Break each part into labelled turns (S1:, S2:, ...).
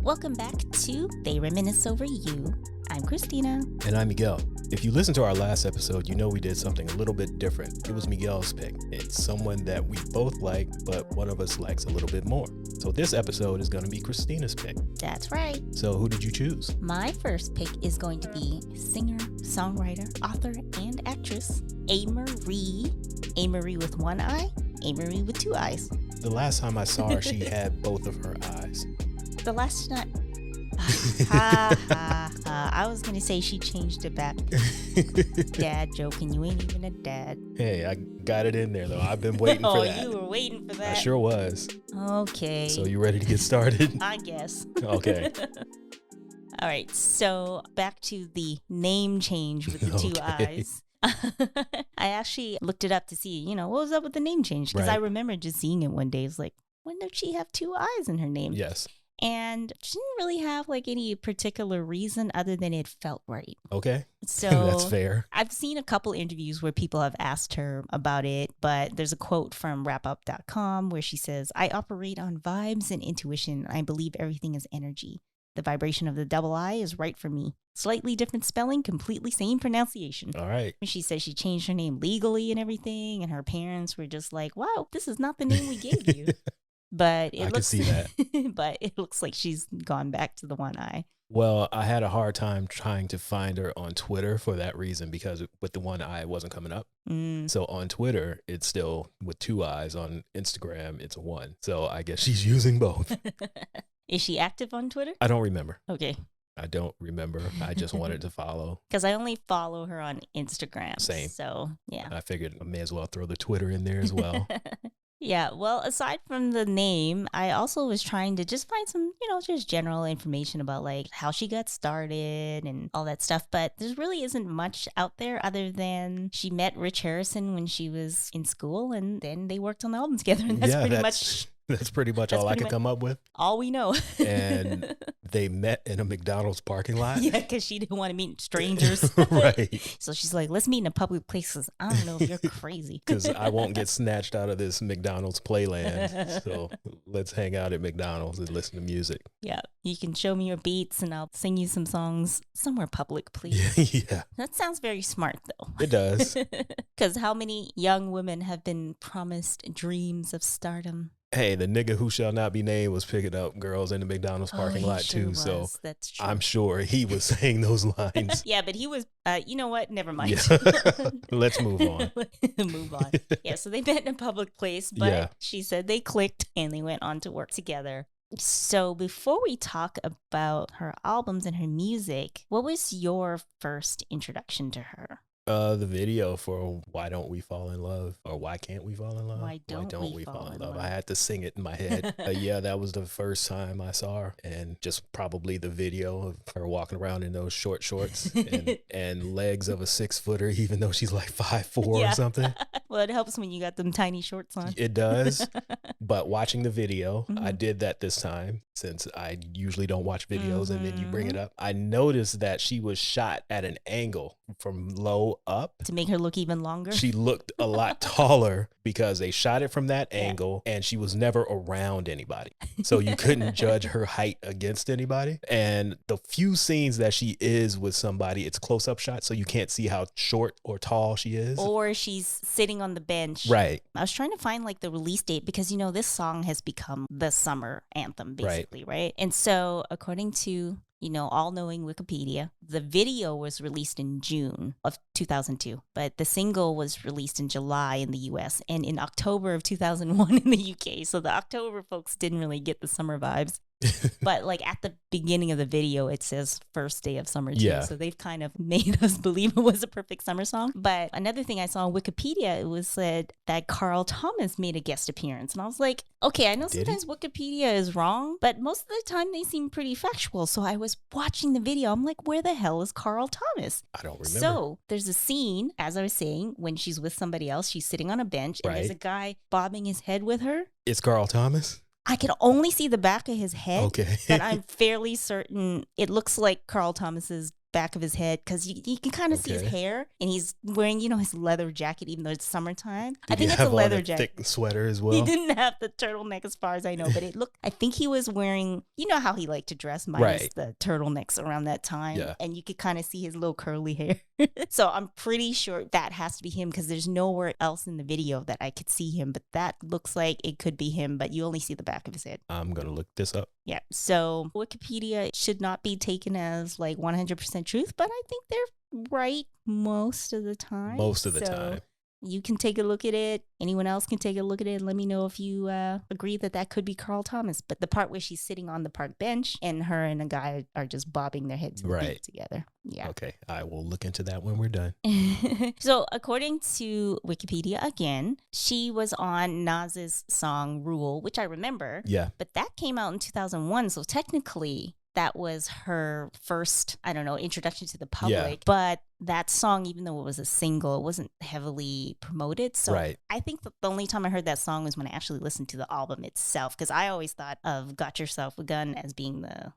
S1: Welcome back to They Reminisce Over You. I'm Christina.
S2: And I'm Miguel. If you listened to our last episode, you know we did something a little bit different. It was Miguel's pick. It's someone that we both like, but one of us likes a little bit more. So this episode is going to be Christina's pick.
S1: That's right.
S2: So who did you choose?
S1: My first pick is going to be singer, songwriter, author, and actress Amerie. Amerie with one eye, Amerie with two eyes.
S2: The last time I saw her, she had both of her eyes.
S1: The last time... I was gonna say she changed it back. Dad joking, you ain't even a dad.
S2: Hey, I got it in there though. I've been waiting for that.
S1: Oh, you were waiting for that.
S2: I sure was.
S1: Okay.
S2: So you ready to get started?
S1: I guess.
S2: Okay.
S1: All right, so back to the name change with the two eyes. I actually looked it up to see, what was up with the name change, because I remember just seeing it one day. It's like, when did she have two eyes in her name?
S2: Yes.
S1: And she didn't really have any particular reason other than it felt right.
S2: Okay.
S1: So
S2: that's fair.
S1: I've seen a couple interviews where people have asked her about it, but there's a quote from wrapup.com where she says, "I operate on vibes and intuition. I believe everything is energy. The vibration of the double I is right for me. Slightly different spelling, completely same pronunciation."
S2: All right.
S1: She says she changed her name legally and everything, and her parents were just like, "Wow, this is not the name we gave you." But I can see that. But it looks like she's gone back to the one eye.
S2: Well, I had a hard time trying to find her on Twitter for that reason, because with the one eye, it wasn't coming up. So on Twitter, it's still with two eyes. On Instagram, it's a one. So I guess she's using both.
S1: Is she active on Twitter?
S2: I don't remember.
S1: Okay.
S2: I don't remember. I just wanted to follow.
S1: Because I only follow her on Instagram.
S2: Same.
S1: So, yeah.
S2: I figured I may as well throw the Twitter in there as well.
S1: Yeah, well, aside from the name, I also was trying to just find some, just general information about how she got started and all that stuff. But there really isn't much out there other than she met Rich Harrison when she was in school, and then they worked on the album together. And
S2: that's pretty much all I could come up with.
S1: All we know.
S2: And they met in a McDonald's parking lot.
S1: Yeah, because she didn't want to meet strangers.
S2: Right.
S1: So she's like, let's meet in a public place because I don't know if you're crazy.
S2: Because I won't get snatched out of this McDonald's playland. So let's hang out at McDonald's and listen to music.
S1: Yeah. You can show me your beats and I'll sing you some songs somewhere public, please.
S2: Yeah.
S1: That sounds very smart, though.
S2: It does.
S1: Because how many young women have been promised dreams of stardom?
S2: Hey, the nigga who shall not be named was picking up girls in the McDonald's parking lot too. So
S1: that's true.
S2: I'm sure he was saying those lines.
S1: Yeah, but he was, you know what? Never mind.
S2: Yeah. Let's move on.
S1: Move on. Yeah, so they met in a public place, but she said they clicked and they went on to work together. So before we talk about her albums and her music, what was your first introduction to her?
S2: The video for Why Don't We Fall in Love, or Why Can't We Fall in Love?
S1: Why don't we fall in love?
S2: I had to sing it in my head. Yeah, that was the first time I saw her, and just probably the video of her walking around in those short shorts and legs of a 6-footer, even though she's like 5'4" or something.
S1: Well, it helps when you got them tiny shorts on.
S2: It does. But watching the video, I did that this time, since I usually don't watch videos and then you bring it up. I noticed that she was shot at an angle from low up
S1: to make her look even longer.
S2: She looked a lot taller because they shot it from that angle, and she was never around anybody. So you couldn't judge her height against anybody. And the few scenes that she is with somebody, it's close-up shot, so you can't see how short or tall she is.
S1: Or she's sitting on the bench.
S2: Right.
S1: I was trying to find the release date because, this song has become the summer anthem, basically, right? And so according to all-knowing Wikipedia, the video was released in June of 2002, but the single was released in July in the US and in October of 2001 in the UK. So the October folks didn't really get the summer vibes. But at the beginning of the video, it says first day of summer too. Yeah. So they've kind of made us believe it was a perfect summer song. But another thing I saw on Wikipedia, it was said that Carl Thomas made a guest appearance. And I was like, okay, I know sometimes Wikipedia is wrong, but most of the time they seem pretty factual. So I was watching the video. I'm like, where the hell is Carl Thomas?
S2: I don't remember.
S1: So there's a scene, as I was saying, when she's with somebody else, she's sitting on a bench and there's a guy bobbing his head with her.
S2: It's Carl Thomas?
S1: I could only see the back of his head,
S2: okay.
S1: but I'm fairly certain it looks like Carl Thomas's back of his head because you can kind of see his hair, and he's wearing, his leather jacket, even though it's summertime. I think it's a leather jacket.
S2: Thick sweater as well.
S1: He didn't have the turtleneck as far as I know, but I think he was wearing, how he liked to dress minus the turtlenecks around that time.
S2: Yeah.
S1: And you could kind of see his little curly hair. So I'm pretty sure that has to be him because there's nowhere else in the video that I could see him, but that looks like it could be him, but you only see the back of his head.
S2: I'm going to look this up.
S1: Yeah. So Wikipedia should not be taken as like 100% truth, but I think they're right most of the time.
S2: Most of the time.
S1: You can take a look at it. Anyone else can take a look at it and let me know if you agree that could be Carl Thomas. But the part where she's sitting on the park bench and her and a guy are just bobbing their heads to the beat together. Yeah.
S2: Okay. I will look into that when we're done.
S1: So according to Wikipedia, again, she was on Nas's song Rule, which I remember.
S2: Yeah.
S1: But that came out in 2001. So technically, that was her first, introduction to the public. Yeah. But that song, even though it was a single, it wasn't heavily promoted. So I think the only time I heard that song was when I actually listened to the album itself, because I always thought of Got Yourself a Gun as being the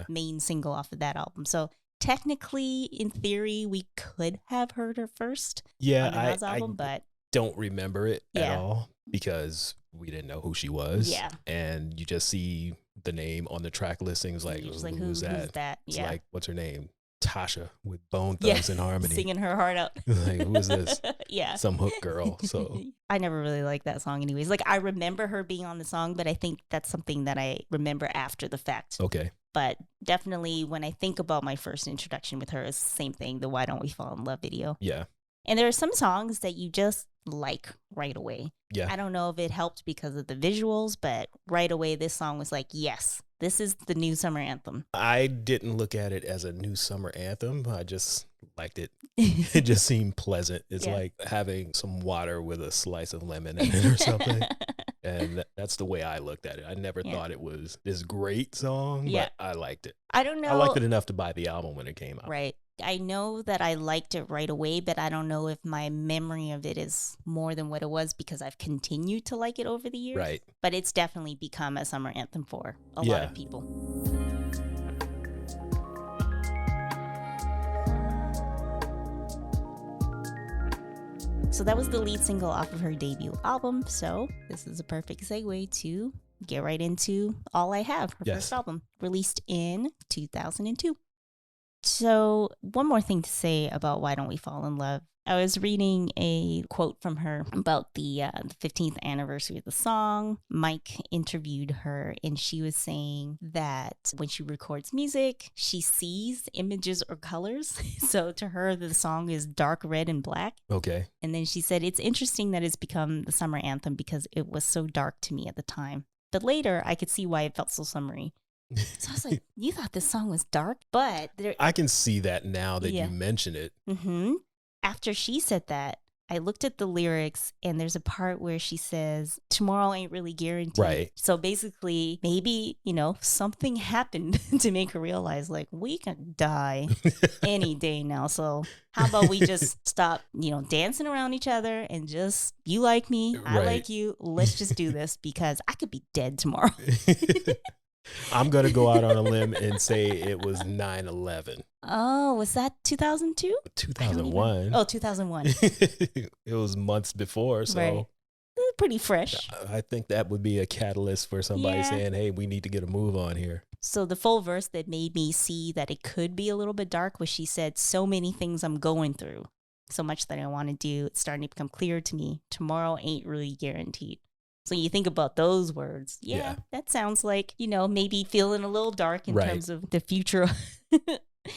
S1: main single off of that album. So technically, in theory, we could have heard her first on the Nas album, but
S2: don't remember it at all because we didn't know who she was.
S1: Yeah.
S2: And you just see the name on the track listings, like, who's that?
S1: Who's that?
S2: It's like, what's her name? Tasha with Bone Thugs and Harmony.
S1: Singing her heart out.
S2: Like, who is this?
S1: Yeah.
S2: Some hook girl. So
S1: I never really liked that song anyways. Like, I remember her being on the song, but I think that's something that I remember after the fact.
S2: Okay.
S1: But definitely when I think about my first introduction with her, it's the same thing, the Why Don't We Fall in Love video.
S2: Yeah.
S1: And there are some songs that you just like right away.
S2: Yeah.
S1: I don't know if it helped because of the visuals, but right away this song was like, yes, this is the new summer anthem.
S2: I didn't look at it as a new summer anthem. I just liked it. It just seemed pleasant. It's like having some water with a slice of lemon in it or something. And that's the way I looked at it. I never thought it was this great song, but I liked it.
S1: I don't know.
S2: I liked it enough to buy the album when it came out.
S1: Right. I know that I liked it right away, but I don't know if my memory of it is more than what it was because I've continued to like it over the years.
S2: Right.
S1: But it's definitely become a summer anthem for a lot of people. So that was the lead single off of her debut album. So this is a perfect segue to get right into All I Have, her first album, released in 2002. So one more thing to say about Why Don't We Fall in Love. I was reading a quote from her about the 15th anniversary of the song. Mike interviewed her and she was saying that when she records music, she sees images or colors. So to her, the song is dark red and black.
S2: Okay.
S1: And then she said, it's interesting that it's become the summer anthem because it was so dark to me at the time. But later, I could see why it felt so summery. So I was like, you thought this song was dark? But
S2: I can see that now that you mention it.
S1: Mm-hmm. After she said that, I looked at the lyrics and there's a part where she says, tomorrow ain't really guaranteed.
S2: Right.
S1: So basically, maybe, something happened to make her realize, like, we can die any day now. So how about we just stop, dancing around each other and just, you like me, I like you. Let's just do this because I could be dead tomorrow.
S2: I'm going to go out on a limb and say it was 9/11.
S1: Oh, was that 2002?
S2: 2001.
S1: Oh, 2001.
S2: It was months before, so
S1: pretty fresh.
S2: I think that would be a catalyst for somebody saying, hey, we need to get a move on here.
S1: So the full verse that made me see that it could be a little bit dark was she said, so many things I'm going through, so much that I want to do. It's starting to become clear to me. Tomorrow ain't really guaranteed. So you think about those words. Yeah, that sounds like, maybe feeling a little dark in terms of the future.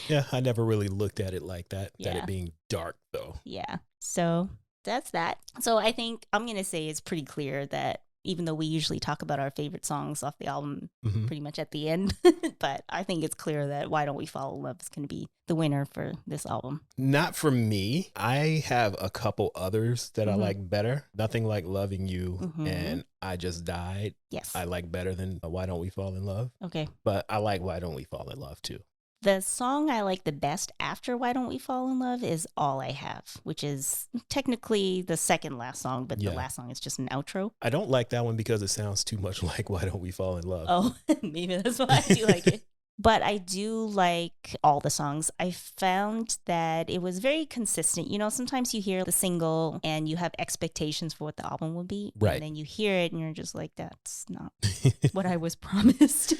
S2: Yeah, I never really looked at it like that, that it being dark, though.
S1: Yeah, so that's that. So I think I'm going to say it's pretty clear that even though we usually talk about our favorite songs off the album pretty much at the end, but I think it's clear that Why Don't We Fall in Love is going to be the winner for this album.
S2: Not for me. I have a couple others that I like better. Nothing Like Loving You and I Just Died.
S1: Yes.
S2: I like better than Why Don't We Fall in Love.
S1: Okay.
S2: But I like Why Don't We Fall in Love too.
S1: The song I like the best after Why Don't We Fall in Love is All I Have, which is technically the second last song, but the last song is just an outro.
S2: I don't like that one because it sounds too much like Why Don't We Fall in Love.
S1: Oh, maybe that's why I do like it. But I do like all the songs. I found that it was very consistent. You know, sometimes you hear the single and you have expectations for what the album will be.
S2: Right.
S1: And then you hear it and you're just like, that's not what I was promised.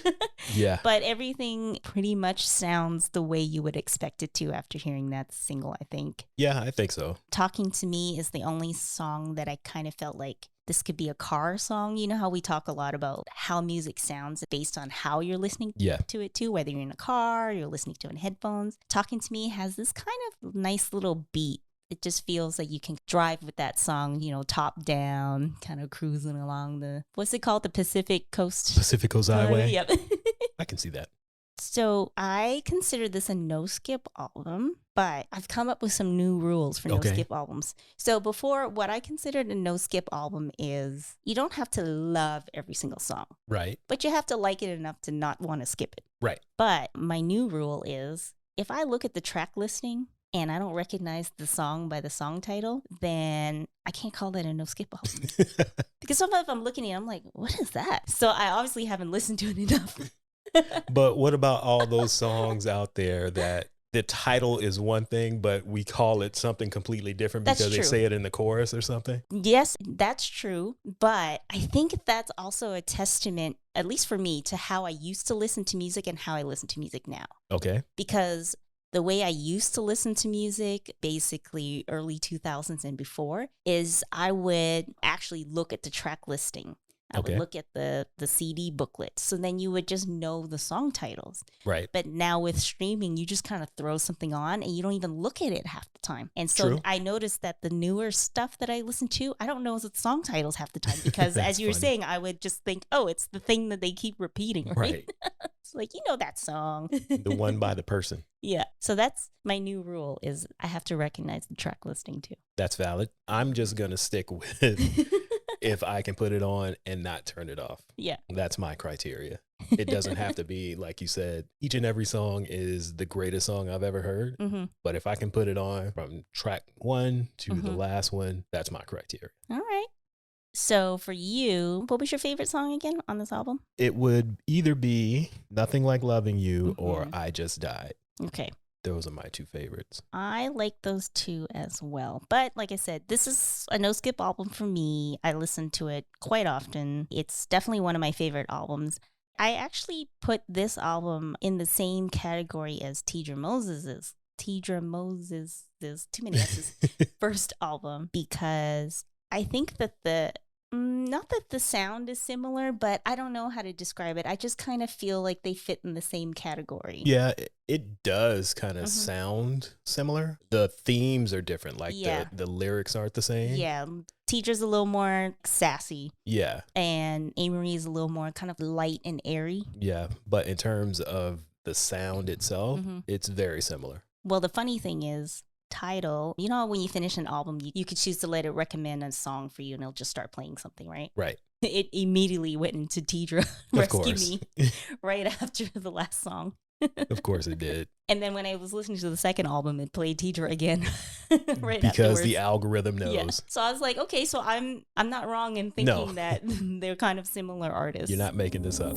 S2: Yeah.
S1: But everything pretty much sounds the way you would expect it to after hearing that single, I think.
S2: Yeah, I think so.
S1: Talking to Me is the only song that I kind of felt like this could be a car song. You know how we talk a lot about how music sounds based on how you're listening to it too, whether you're in a car, you're listening to it in headphones. Talking to Me has this kind of nice little beat. It just feels like you can drive with that song, you know, top down, kind of cruising along what's it called? The Pacific Coast
S2: Highway?
S1: Yep.
S2: I can see that.
S1: So I consider this a no-skip album, but I've come up with some new rules for no-skip albums. So before, what I considered a no-skip album is you don't have to love every single song.
S2: Right.
S1: But you have to like it enough to not want to skip it.
S2: Right.
S1: But my new rule is if I look at the track listing and I don't recognize the song by the song title, then I can't call that a no-skip album. Because sometimes I'm looking at it, I'm like, what is that? So I obviously haven't listened to it enough.
S2: But what about all those songs out there that the title is one thing, but we call it something completely different because they say it in the chorus or something?
S1: Yes, that's true. But I think that's also a testament, at least for me, to how I used to listen to music and how I listen to music now.
S2: Okay.
S1: Because the way I used to listen to music, basically early 2000s and before, is I would actually look at the track listing. I would look at the CD booklet. So then you would just know the song titles.
S2: Right.
S1: But now with streaming, you just kind of throw something on and you don't even look at it half the time. And so I noticed that the newer stuff that I listen to, I don't know the song titles half the time because as you were saying, I would just think, oh, it's the thing that they keep repeating, right? It's like, you know that song.
S2: The one by the person.
S1: Yeah. So that's my new rule is I have to recognize the track listing too.
S2: That's valid. I'm just going to stick with if I can put it on and not turn it off.
S1: Yeah.
S2: That's my criteria. It doesn't have to be, like you said, each and every song is the greatest song I've ever heard. Mm-hmm. But if I can put it on from track 1 to the last one, that's my criteria.
S1: All right. So for you, what was your favorite song again on this album?
S2: It would either be Nothing Like Loving You or I Just Died.
S1: Okay.
S2: Those are my two favorites.
S1: I like those two as well. But like I said, this is a no-skip album for me. I listen to it quite often. It's definitely one of my favorite albums. I actually put this album in the same category as Tidra Moses's too many S's, first album because I think that not that the sound is similar, but I don't know how to describe it. I just kind of feel like they fit in the same category.
S2: Yeah, it does kind of sound similar. The themes are different. Like the lyrics aren't the same.
S1: Yeah. Teacher's a little more sassy.
S2: Yeah.
S1: And Amerie is a little more kind of light and airy.
S2: Yeah. But in terms of the sound itself, it's very similar.
S1: Well, the funny thing is, Tidal, you know, when you finish an album, you could choose to let it recommend a song for you and it'll just start playing something, right?
S2: Right.
S1: It immediately went into Tidra Rescue Me right after the last song.
S2: Of course it did.
S1: And then when I was listening to the second album, it played Tidra again
S2: right because afterwards. The algorithm knows. Yeah.
S1: So I was like, okay, so I'm not wrong in thinking that they're kind of similar artists.
S2: You're not making this up.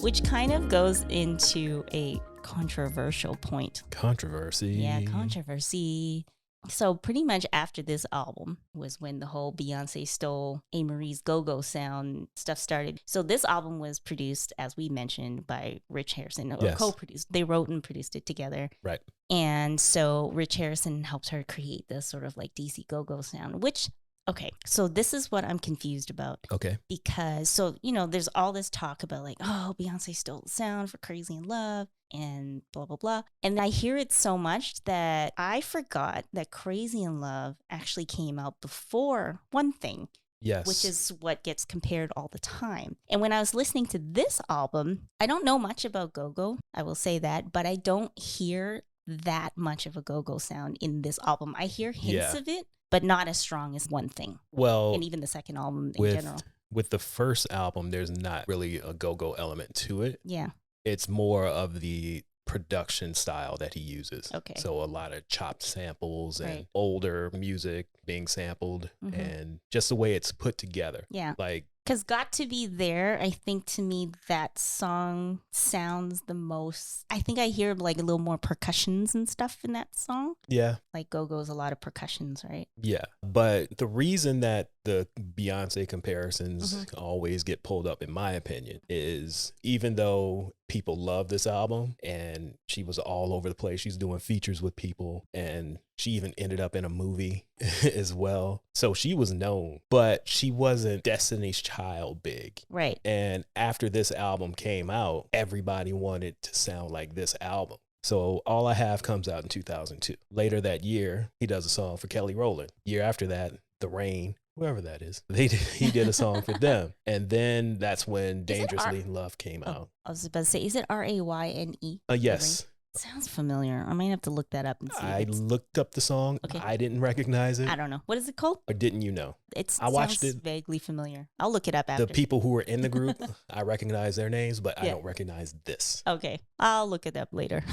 S1: Which kind of goes into a controversial point.
S2: Controversy.
S1: Yeah, controversy. So pretty much after this album was when the whole Beyonce stole Amerie's go-go sound stuff started. So this album was produced, as we mentioned, by Rich Harrison, or co-produced. They wrote and produced it together. Right. And so Rich Harrison helped her create this sort of like DC go-go sound, which... Okay, so this is what I'm confused about. Okay. Because, so, you know, there's all this talk about like, oh, Beyonce stole the sound for Crazy in Love and blah, blah, blah. And I hear it so much that I forgot that Crazy in Love actually came out before One Thing. Yes. Which is what gets compared all the time. And when I was listening to this album, I don't know much about go-go, I will say that, but I don't hear that much of a go-go sound in this album. I hear hints of it, but not as strong as One Thing. Well, and even the second album in general.
S2: With the first album, there's not really a go-go element to it. Yeah. It's more of the production style that he uses.
S1: Okay.
S2: So a lot of chopped samples and
S1: Right.
S2: older music being sampled
S1: Mhm.
S2: and just the way it's put together.
S1: Yeah.
S2: Like,
S1: Because Got to Be There, I think to me that song sounds the most. I think I hear like a little more percussions and stuff in that song.
S2: yeah.
S1: Like Go-Go's a lot of percussions, right?
S2: Yeah. But the reason that the Beyonce comparisons
S1: Mhm.
S2: always get pulled up, in my opinion, is even though people love this album and she was all over the place, she's doing features with people and she even ended up in a movie as well. So she was known, but she wasn't Destiny's Child big.
S1: Right.
S2: And after this album came out, everybody wanted to sound like this album. So All I Have comes out in 2002. Later that year, he does a song for Kelly Rowland. Year after that, The Rain, whoever that is, he did a song for them. And then that's when Dangerously in Love came out.
S1: I was about to say, is it Rayne?
S2: Yes.
S1: Sounds familiar. I might have to look that up and see.
S2: I looked up the song.
S1: Okay.
S2: I didn't recognize it.
S1: I don't know. What is it called?
S2: Or didn't you know?
S1: I
S2: watched
S1: sounds
S2: it.
S1: vaguely familiar. I'll look it up after.
S2: The people who were in the group, I recognize their names, but I
S1: Yeah.
S2: don't recognize this.
S1: Okay. I'll look it up later.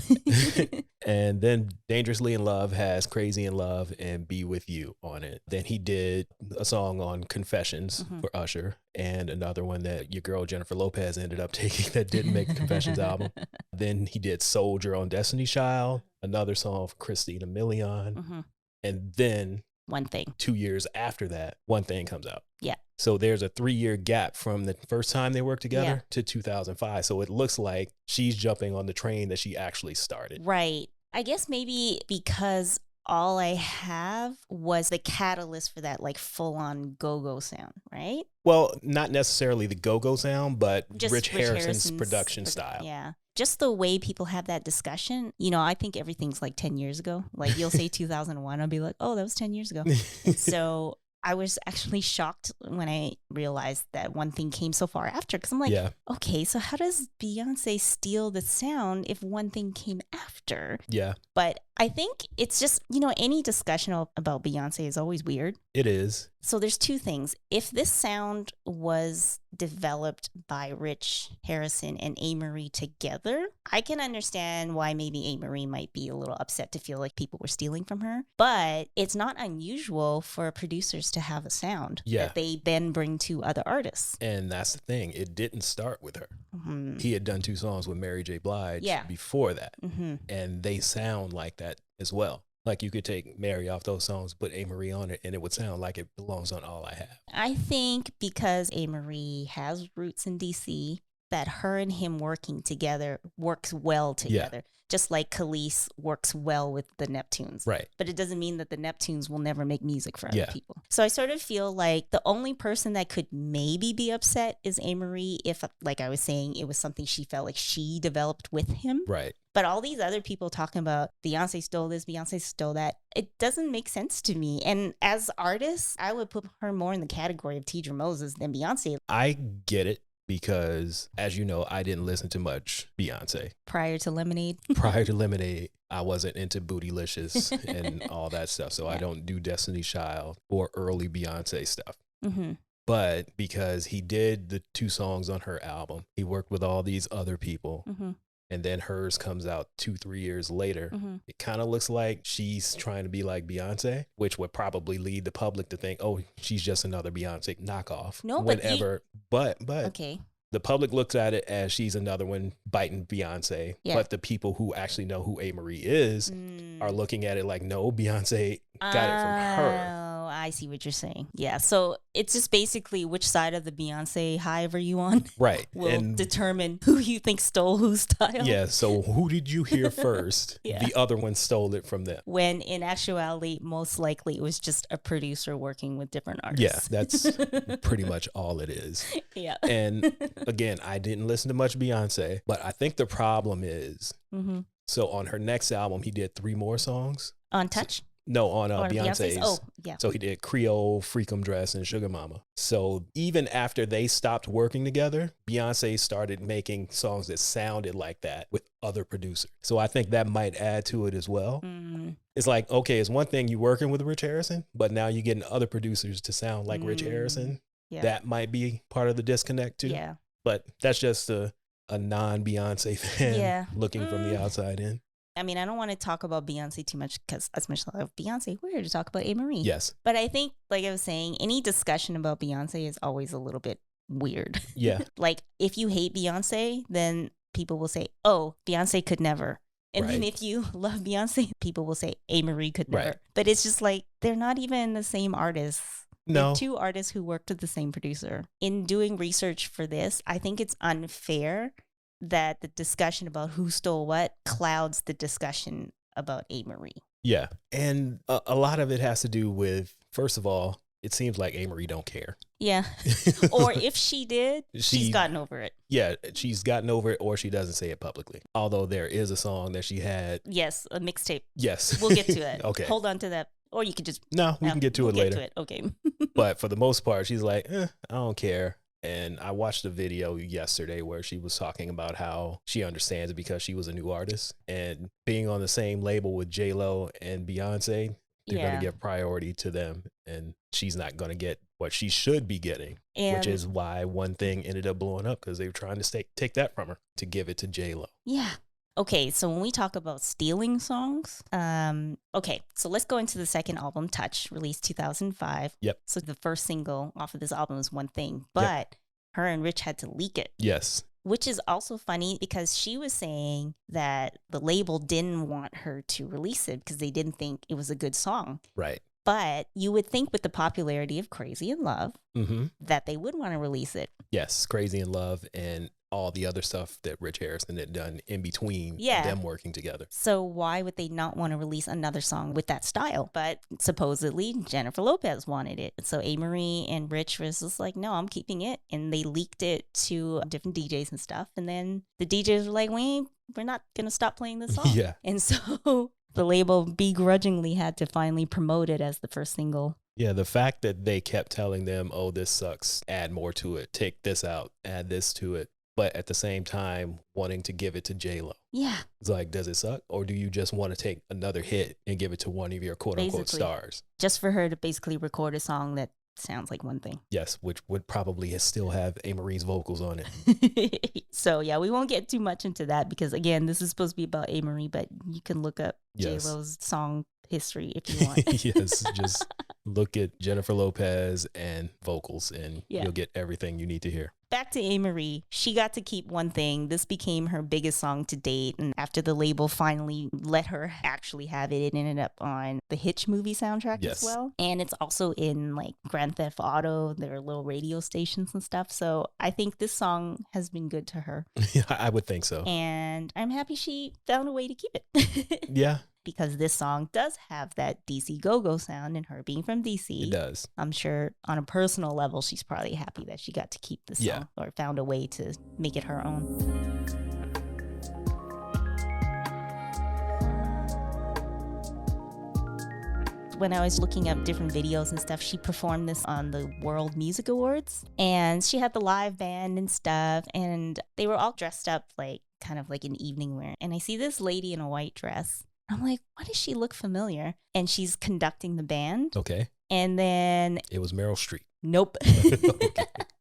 S2: And then Dangerously in Love has Crazy in Love and Be With You on it. Then he did a song on Confessions
S1: Mhm.
S2: for Usher and another one that your girl Jennifer Lopez ended up taking that didn't make a Confessions album. Then he did Soldier on Destiny's Child, another song for Christina Milian.
S1: Mhm.
S2: And then
S1: One Thing.
S2: 2 years after that, One Thing comes out.
S1: Yeah.
S2: So there's a 3-year gap from the first time they worked together
S1: Yeah.
S2: to 2005. So it looks like she's jumping on the train that she actually started.
S1: Right. I guess maybe because All I Have was the catalyst for that like full-on go-go sound, right?
S2: Well, not necessarily the go-go sound, but
S1: Just
S2: Rich Harrison's
S1: Harrison's
S2: production style.
S1: Yeah. Just the way people have that discussion. You know, I think everything's like 10 years ago. Like you'll say 2001, I'll be like, oh, that was 10 years ago. So I was actually shocked when I realized that One Thing came so far after. Because I'm like,
S2: Yeah.
S1: okay, so how does Beyonce steal the sound if One Thing came after?
S2: Yeah,
S1: But I think it's just, you know, any discussion about Beyonce is always weird.
S2: it is.
S1: So there's two things. If this sound was developed by Rich Harrison and Amerie together, I can understand why maybe Amerie might be a little upset to feel like people were stealing from her. But it's not unusual for producers to have a sound
S2: Yeah.
S1: that they then bring to other artists.
S2: And that's the thing. It didn't start with her.
S1: Mm-hmm.
S2: He had done 2 songs with Mary J. Blige
S1: Yeah.
S2: before that.
S1: Mm-hmm.
S2: And they sound like that as well. Like you could take Mary off those songs, put Amerie on it, and it would sound like it belongs on All I Have.
S1: I think because Amerie has roots in DC, that her and him working together works well together. Just like Khalees works well with the Neptunes.
S2: Right.
S1: But it doesn't mean that the Neptunes will never make music for other
S2: Yeah.
S1: people. So I sort of feel like the only person that could maybe be upset is Amerie if, like I was saying, it was something she felt like she developed with him.
S2: Right.
S1: But all these other people talking about Beyonce stole this, Beyonce stole that, it doesn't make sense to me. And as artists, I would put her more in the category of Tidra Moses than Beyonce
S2: I get it because, as you know, I didn't listen to much Beyonce.
S1: prior to Lemonade.
S2: Prior to Lemonade, I wasn't into Bootylicious and all that stuff. So I
S1: Yeah.
S2: don't do Destiny's Child or early Beyonce stuff.
S1: Mm-hmm.
S2: But because he did the 2 songs on her album, he worked with all these other people.
S1: Mm-hmm.
S2: And then hers comes out 2-3 years later.
S1: Mm-hmm.
S2: It kind of looks like she's trying to be like Beyonce, which would probably lead the public to think, oh, she's just another Beyonce knockoff.
S1: No, but
S2: but
S1: Okay.
S2: the public looks at it as she's another one biting Beyonce.
S1: Yeah.
S2: But the people who actually know who Amerie is are looking at it like, no, Beyonce got it from her.
S1: Oh, I see what you're saying. Yeah. So it's just basically which side of the Beyonce hive are you on
S2: Right.
S1: will
S2: And
S1: determine who you think stole whose style.
S2: yeah, so who did you hear first?
S1: Yeah.
S2: The other one stole it from them.
S1: When in actuality, most likely it was just a producer working with different
S2: Yeah,
S1: artists.
S2: that's pretty much all it is.
S1: Yeah.
S2: And again, I didn't listen to much Beyonce, but I think the problem is,
S1: Mm-hmm.
S2: so on her next album, he did 3 more songs.
S1: On Touch?
S2: No, on
S1: Or
S2: Beyonce's.
S1: Oh, yeah.
S2: So he did Creole, Freakum Dress, and Sugar Mama. So even after they stopped working together, Beyonce started making songs that sounded like that with other producers. So I think that might add to it as well.
S1: Mm,
S2: It's like, okay, it's one thing you working with Rich Harrison, but now you're getting other producers to sound like Rich Harrison.
S1: yeah.
S2: That might be part of the disconnect too.
S1: Yeah.
S2: But that's just a non-Beyonce fan
S1: Yeah.
S2: looking from the outside in.
S1: I mean, I don't want to talk about Beyonce too much because as much as I love Beyonce, we're here to talk about Amerie.
S2: Yes.
S1: But I think, like I was saying, any discussion about Beyonce is always a little bit weird.
S2: Yeah.
S1: Like, if you hate Beyonce, then people will say, oh, Beyonce could never. And then if you love Beyonce, people will say, Amerie could never.
S2: Right.
S1: But it's just like, they're not even the same artists.
S2: No.
S1: They're two artists who worked with the same producer. In doing research for this, I think it's unfair that the discussion about who stole what clouds the discussion about Amerie.
S2: Yeah. And a lot of it has to do with, first of all, it seems like Amerie don't care.
S1: Yeah. Or if she did, she's gotten over it.
S2: Yeah, she's gotten over it, or she doesn't say it publicly. Although there is a song that she had.
S1: Yes, a mixtape.
S2: Yes.
S1: We'll get to it.
S2: Okay.
S1: Hold on to that. Or you could just...
S2: No, we can get to it later.
S1: Okay.
S2: But for the most part, she's like, I don't care. And I watched a video yesterday where she was talking about how she understands it because she was a new artist. And being on the same label with J-Lo and Beyonce, they're going to give priority to them. And she's not going to get what she should be getting, which is why one thing ended up blowing up, because they were trying to take that from her to give it to J-Lo.
S1: Yeah. Okay, so when we talk about stealing songs, okay, so let's go into the second album, Touch, released 2005.
S2: Yep.
S1: So the first single off of this album was One Thing, but her and Rich had to leak it.
S2: Yes.
S1: Which is also funny because she was saying that the label didn't want her to release it because they didn't think it was a good song.
S2: Right.
S1: But you would think with the popularity of Crazy in Love that they would want to release it.
S2: Yes, Crazy in Love and all the other stuff that Rich Harrison had done in between them working together.
S1: So why would they not want to release another song with that style? But supposedly Jennifer Lopez wanted it. So Amerie and Rich was just like, no, I'm keeping it. And they leaked it to different DJs and stuff. And then the DJs were like, we're not going to stop playing this song.
S2: Yeah.
S1: And so the label begrudgingly had to finally promote it as the first single.
S2: Yeah, the fact that they kept telling them, oh, this sucks, add more to it, take this out, add this to it, but at the same time wanting to give it to J-Lo.
S1: Yeah.
S2: It's like, does it suck? Or do you just want to take another hit and give it to one of your quote-unquote stars?
S1: Just for her to basically record a song that sounds like One Thing.
S2: Yes, which would probably still have Amerie's vocals on it.
S1: So, yeah, we won't get too much into that because, again, this is supposed to be about Amerie, but you can look up J-Lo's song history if you want.
S2: Yes, just look at Jennifer Lopez and vocals and you'll get everything you need to hear.
S1: Back to Amerie, she got to keep One Thing. This became her biggest song to date. And after the label finally let her actually have it, it ended up on the Hitch movie soundtrack as well. And it's also in like Grand Theft Auto, their little radio stations and stuff. So I think this song has been good to her.
S2: Yeah, I would think so.
S1: And I'm happy she found a way to keep it.
S2: Yeah.
S1: Because this song does have that DC go-go sound, and her being from DC.
S2: It does.
S1: I'm sure on a personal level, she's probably happy that she got to keep this song or found a way to make it her own. When I was looking up different videos and stuff, she performed this on the World Music Awards, and she had the live band and stuff, and they were all dressed up like kind of like in evening wear. And I see this lady in a white dress. I'm like, why does she look familiar? And she's conducting the band.
S2: Okay.
S1: And then...
S2: It was Meryl Streep.
S1: Nope.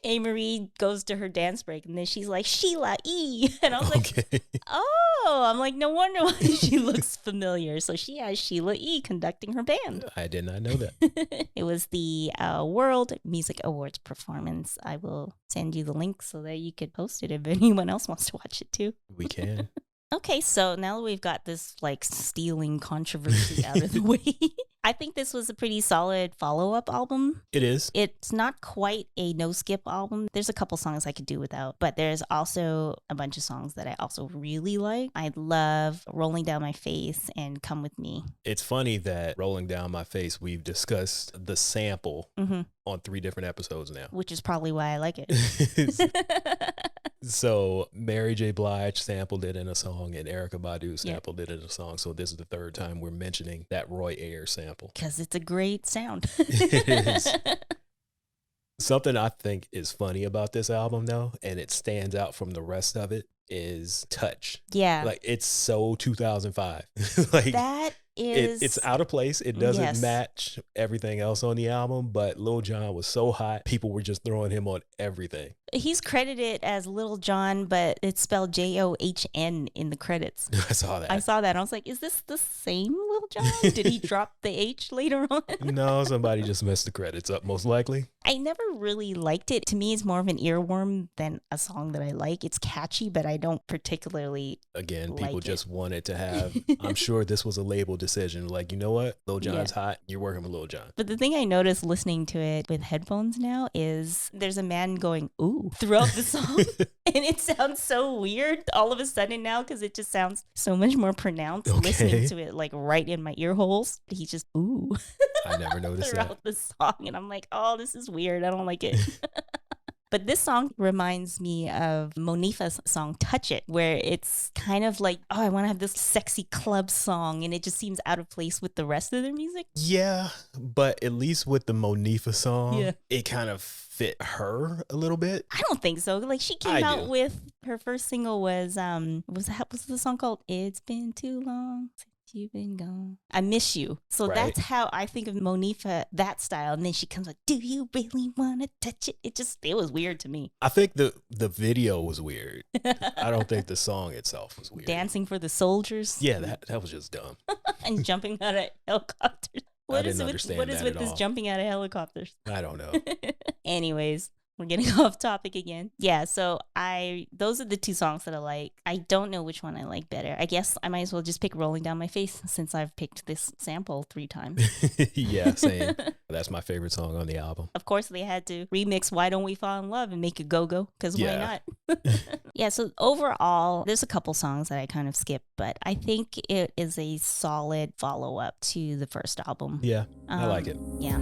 S1: Amerie goes to her dance break, and then she's like, Sheila E. And I was like, oh, I'm like, no wonder why she looks familiar. So she has Sheila E. conducting her band.
S2: I did not know that.
S1: It was the World Music Awards performance. I will send you the link so that you could post it if anyone else wants to watch it too.
S2: We can.
S1: Okay, so now that we've got this like stealing controversy out of the way, I think this was a pretty solid follow-up album.
S2: It is.
S1: It's not quite a no-skip album. There's a couple songs I could do without, but there's also a bunch of songs that I also really like. I love Rolling Down My Face and Come With Me.
S2: It's funny that Rolling Down My Face, we've discussed the sample on 3 different episodes now.
S1: Which is probably why I like it.
S2: So Mary J. Blige sampled it in a song and Erykah Badu sampled it in a song. So this is the 3rd time we're mentioning that Roy Ayers sample.
S1: Because it's a great sound.
S2: It is. Something I think is funny about this album, though, and it stands out from the rest of it, is Touch.
S1: Yeah.
S2: Like, it's so 2005. Like,
S1: that is...
S2: It's out of place. It doesn't match everything else on the album, but Lil Jon was so hot, people were just throwing him on everything.
S1: He's credited as Little John, but it's spelled John in the credits.
S2: I saw that.
S1: I saw that. I was like, is this the same Little John? Did he drop the H later on?
S2: No, somebody just messed the credits up, most likely.
S1: I never really liked it. To me, it's more of an earworm than a song that I like. It's catchy, but I don't particularly
S2: Again,
S1: like
S2: people
S1: it.
S2: just wanted to have, I'm sure this was a label decision. Like, you know what? Lil Jon's hot. You're working with Lil Jon.
S1: But the thing I noticed listening to it with headphones now is there's a man going, ooh, throughout the song. And it sounds so weird all of a sudden now because it just sounds so much more pronounced listening to it like right in my ear holes. He's just, ooh.
S2: I never noticed
S1: throughout the song. And I'm like, oh, this is weird. I don't like it. But this song reminds me of Monifa's song Touch It, where it's kind of like, oh, I want to have this sexy club song. And it just seems out of place with the rest of their music.
S2: Yeah, but at least with the Monifa song, it kind of fit her a little bit.
S1: I don't think so. Like she came out with her first single was the song called It's Been Too Long Since You've Been Gone. I Miss You. So that's how I think of Monifa, that style. And then she comes like, do you really want to touch it? It was weird to me.
S2: I think the video was weird. I don't think the song itself was weird.
S1: Dancing for the Soldiers.
S2: Yeah, that was just dumb.
S1: And jumping out of helicopters.
S2: I didn't understand
S1: what is with this jumping out of helicopters?
S2: I don't know.
S1: Anyways, we're getting off topic again. Yeah, so those are the two songs that I like. I don't know which one I like better. I guess I might as well just pick Rolling Down My Face since I've picked this sample 3 times.
S2: Yeah, same. That's my favorite song on the album.
S1: Of course, they had to remix Why Don't We Fall in Love and make it go-go, because why not? Yeah, so overall, there's a couple songs that I kind of skipped, but I think it is a solid follow-up to the first album.
S2: Yeah, I like it.
S1: Yeah.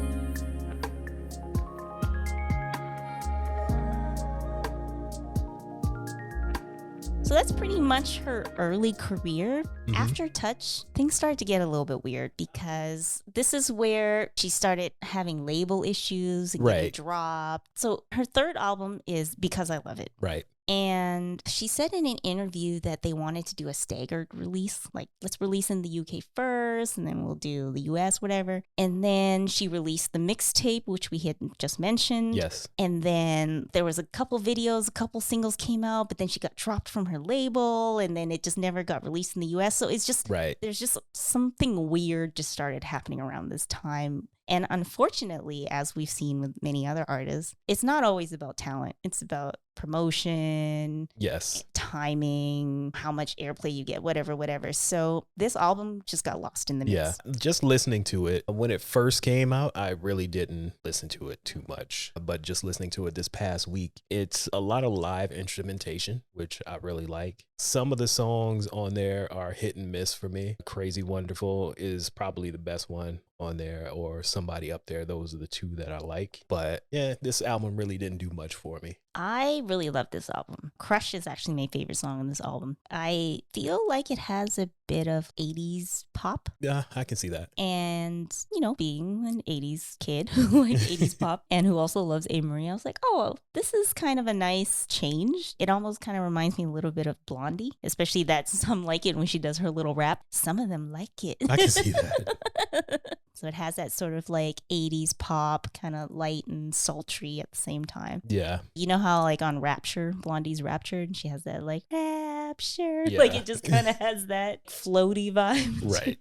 S1: So that's pretty much her early career. Mm-hmm. After Touch, things started to get a little bit weird because this is where she started having label issues and getting dropped. So her third album is Because I Love It.
S2: Right.
S1: And she said in an interview that they wanted to do a staggered release. Like, let's release in the UK first, and then we'll do the US, whatever. And then she released the mixtape, which we had just mentioned.
S2: Yes.
S1: And then there was a couple videos, a couple singles came out, but then she got dropped from her label, and then it just never got released in the US. So it's just, there's just something weird just started happening around this time. And unfortunately, as we've seen with many other artists, it's not always about talent. It's about promotion, timing, how much airplay you get, whatever. So this album just got lost in the mix.
S2: Yeah, just listening to it, when it first came out, I really didn't listen to it too much. But just listening to it this past week, it's a lot of live instrumentation, which I really like. Some of the songs on there are hit and miss for me. Crazy Wonderful is probably the best one on there, or Somebody Up There. Those are the two that I like. But yeah, this album really didn't do much for me.
S1: I really love this album. Crush is actually my favorite song on this album. I feel like it has a bit of 80s pop.
S2: Yeah, I can see that.
S1: And, you know, being an 80s kid who likes 80s pop and who also loves Amerie, I was like, oh, this is kind of a nice change. It almost kind of reminds me a little bit of Blondie, especially that some like it when she does her little rap. Some of them like it.
S2: I can see that.
S1: So it has that sort of like 80s pop, kind of light and sultry at the same time.
S2: Yeah.
S1: You know how like on Rapture, Blondie's Rapture, and she has that like Rapture. Yeah. Like it just kind of has that floaty vibe.
S2: Right.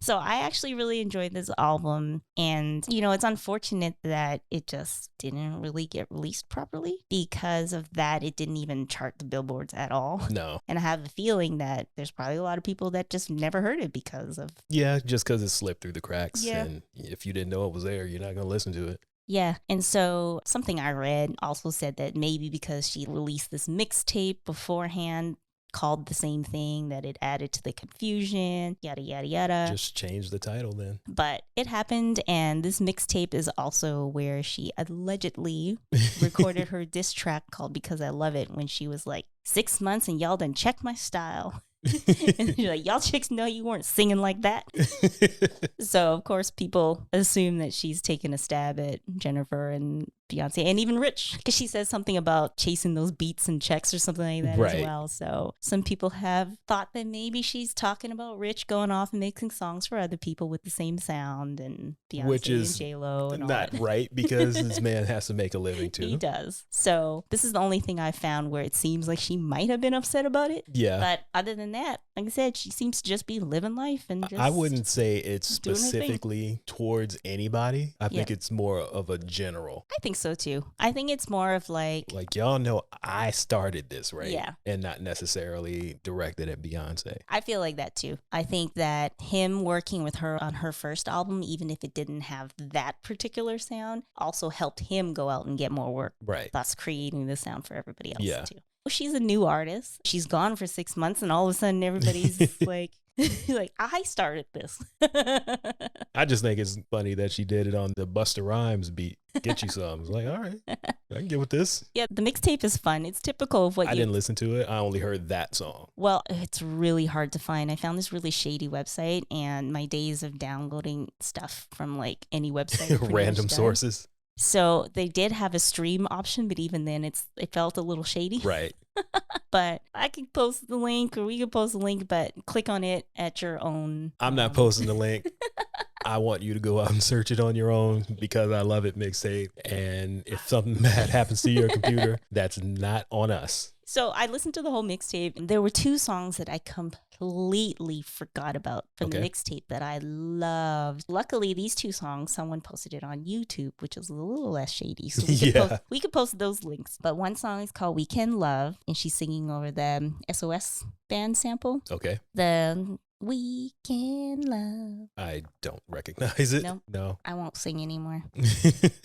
S1: So I actually really enjoyed this album. And, you know, it's unfortunate that it just didn't really get released properly. Because of that, it didn't even chart the billboards at all.
S2: No.
S1: And I have the feeling that there's probably a lot of people that just never heard it because of...
S2: Yeah, just because it slipped through the cracks.
S1: Yeah.
S2: And if you didn't know it was there, you're not going to listen to it.
S1: Yeah. And so something I read also said that maybe because she released this mixtape beforehand called the same thing, that it added to the confusion, yada, yada, yada.
S2: Just change the title then.
S1: But it happened. And this mixtape is also where she allegedly recorded her diss track called Because I Love It when she was like 6 months and y'all done check my style. And you're like, y'all chicks know you weren't singing like that. So of course people assume that she's taking a stab at Jennifer and Beyonce and even Rich, because she says something about chasing those beats and checks or something like that as well. So some people have thought that maybe she's talking about Rich going off and making songs for other people with the same sound, and Beyonce
S2: which is
S1: and J-Lo and all
S2: not
S1: that.
S2: right, because this man has to make a living too.
S1: He does. So this is the only thing I found where it seems like she might have been upset about it.
S2: Yeah.
S1: But other than that, like I said, she seems to just be living life and just
S2: I wouldn't say it's specifically towards anybody. I think it's more of a general.
S1: I think so too. I think it's more of like
S2: y'all know I started this, right?
S1: Yeah.
S2: And not necessarily directed at Beyonce.
S1: I feel like that too. I think that him working with her on her first album, even if it didn't have that particular sound, also helped him go out and get more work.
S2: Right.
S1: Thus creating the sound for everybody else
S2: Yeah.
S1: too. Well, she's a new artist. She's gone for 6 months and all of a sudden everybody's like, like, I started this.
S2: I just think it's funny that she did it on the Busta Rhymes beat. Get you some. It's like, all right, I can get with this.
S1: Yeah, the mixtape is fun. It's typical of what
S2: I didn't listen to it. I only heard that song.
S1: Well, it's really hard to find. I found this really shady website, and my days of downloading stuff from like any website.
S2: Random sources.
S1: So they did have a stream option, but even then it felt a little shady.
S2: Right.
S1: But I could post the link, or we could post the link, but click on it at your own.
S2: I'm not posting the link. I want you to go out and search it on your own, because I love it mixtape. And if something bad happens to your computer, that's not on us.
S1: So I listened to the whole mixtape, and there were 2 songs that I completely forgot about from the mixtape that I loved. Luckily, these 2 songs, someone posted it on YouTube, which is a little less shady. So we could post those links. But one song is called Weekend Love, and she's singing over the SOS band sample.
S2: Okay.
S1: The Weekend Love.
S2: I don't recognize it. No.
S1: I won't sing anymore.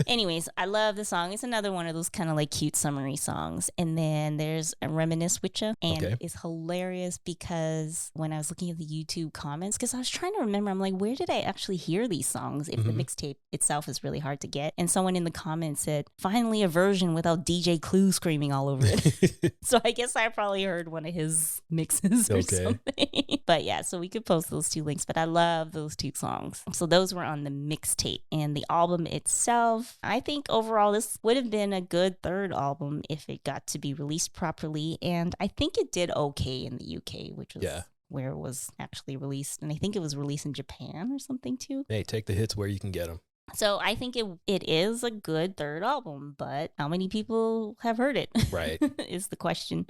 S1: Anyways, I love the song. It's another one of those kind of like cute summery songs. And then there's a Reminisce with Ya, and it's hilarious because when I was looking at the YouTube comments, because I was trying to remember, I'm like, where did I actually hear these songs if the mixtape itself is really hard to get? And someone in the comments said, finally a version without DJ Clue screaming all over it. So I guess I probably heard one of his mixes or something. But yeah, so we could post those 2 links, but I love those 2 songs. So those were on the mixtape. And the album itself, I think overall this would have been a good 3rd album if it got to be released properly. And I think it did okay in the UK, which was where it was actually released. And I think it was released in Japan or something too.
S2: Hey, take the hits where you can get them.
S1: So I think it is a good 3rd album, but how many people have heard it?
S2: Right.
S1: Is the question.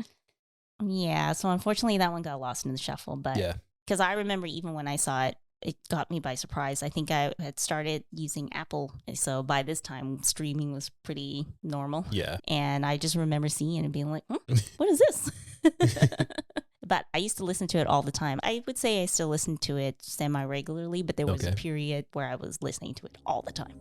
S1: Yeah, so unfortunately that one got lost in the shuffle, but because I remember even when I saw it, it got me by surprise. I think I had started using Apple, so by this time streaming was pretty normal. Yeah. And I just remember seeing it and being like, what is this? But I used to listen to it all the time. I would say I still listen to it semi-regularly, but there was a period where I was listening to it all the time.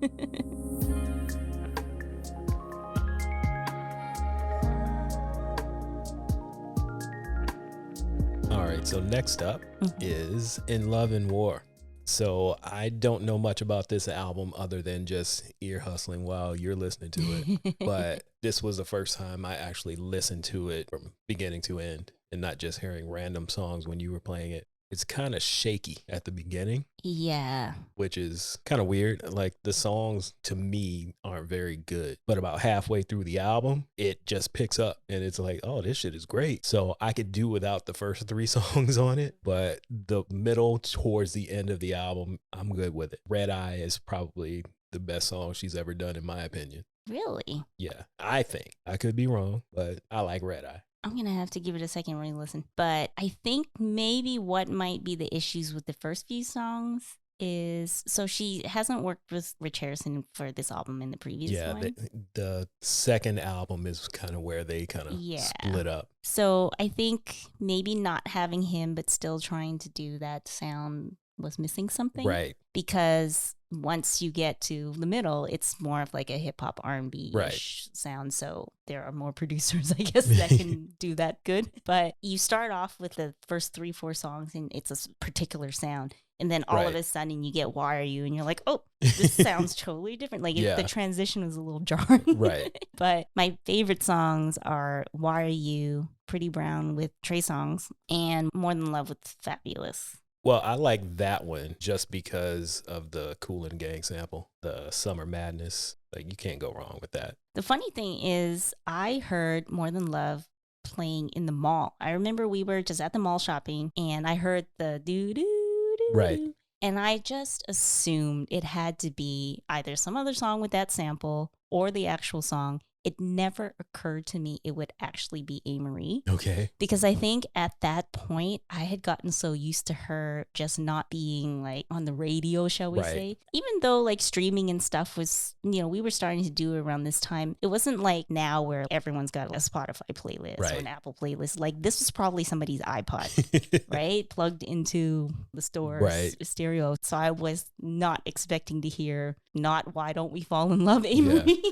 S2: All right, so next up is In Love and War. So I don't know much about this album other than just ear hustling while you're listening to it. But this was the first time I actually listened to it from beginning to end and not just hearing random songs when you were playing it. It's kind of shaky at the beginning. Yeah. Which is kind of weird. Like the songs to me aren't very good. But about halfway through the album, it just picks up and it's like, oh, this shit is great. So I could do without the first 3 songs on it. But the middle towards the end of the album, I'm good with it. Red Eye is probably the best song she's ever done, in my opinion.
S1: Really?
S2: Yeah, I think. I could be wrong, but I like Red Eye.
S1: I'm going to have to give it a second re-listen. But I think maybe what might be the issues with the first few songs is, so she hasn't worked with Rich Harrison for this album in the previous one.
S2: Yeah, the second album is kind of where they kind of split up.
S1: So I think maybe not having him, but still trying to do that sound was missing something. Right. Because once you get to the middle, it's more of like a hip hop R&B-ish sound. So there are more producers, I guess, that can do that good. But you start off with the first 3-4 songs and it's a particular sound. And then all of a sudden you get Why Are You? And you're like, oh, this sounds totally different. Like the transition was a little jarring. Right. But my favorite songs are Why Are You, Pretty Brown with Trey Songz, and More Than Love with Fabulous.
S2: Well, I like that one just because of the Kool and Gang sample, the Summer Madness. Like, you can't go wrong with that.
S1: The funny thing is, I heard More Than Love playing in the mall. I remember we were just at the mall shopping and I heard the do do do.
S2: Right.
S1: And I just assumed it had to be either some other song with that sample or the actual song. It never occurred to me it would actually be Amerie.
S2: Okay.
S1: Because I think at that point, I had gotten so used to her just not being like on the radio, shall we say. Even though like streaming and stuff was, we were starting to do it around this time. It wasn't like now where everyone's got a Spotify playlist or an Apple playlist. Like this was probably somebody's iPod, right? Plugged into the store's stereo. So I was not expecting to hear not Why Don't We Fall in Love, Amerie.
S2: Yeah.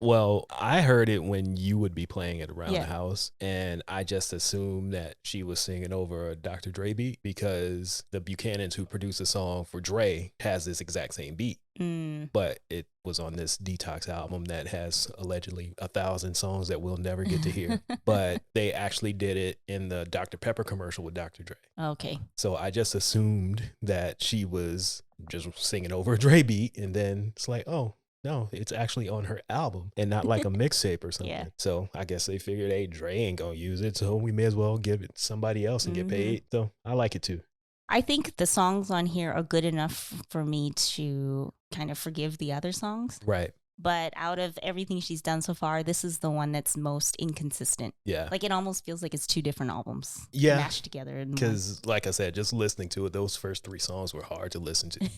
S2: Well, I heard it when you would be playing it around the house, and I just assumed that she was singing over a Dr. Dre beat because the Buchanans who produced the song for Dre has this exact same beat. But it was on this Detox album that has allegedly 1,000 songs that we'll never get to hear. But they actually did it in the Dr. Pepper commercial with Dr. Dre.
S1: Okay.
S2: So I just assumed that she was just singing over a Dre beat, and then it's like, oh, no, it's actually on her album and not like a mixtape or something. So I guess they figured, hey, Dre ain't gonna use it, so we may as well give it to somebody else and get paid. So I like it too.
S1: I think the songs on here are good enough for me to kind of forgive the other songs.
S2: Right.
S1: But out of everything she's done so far, this is the one that's most inconsistent.
S2: Yeah.
S1: Like it almost feels like it's two different albums mashed together.
S2: Because like I said, just listening to it, those first 3 songs were hard to listen to.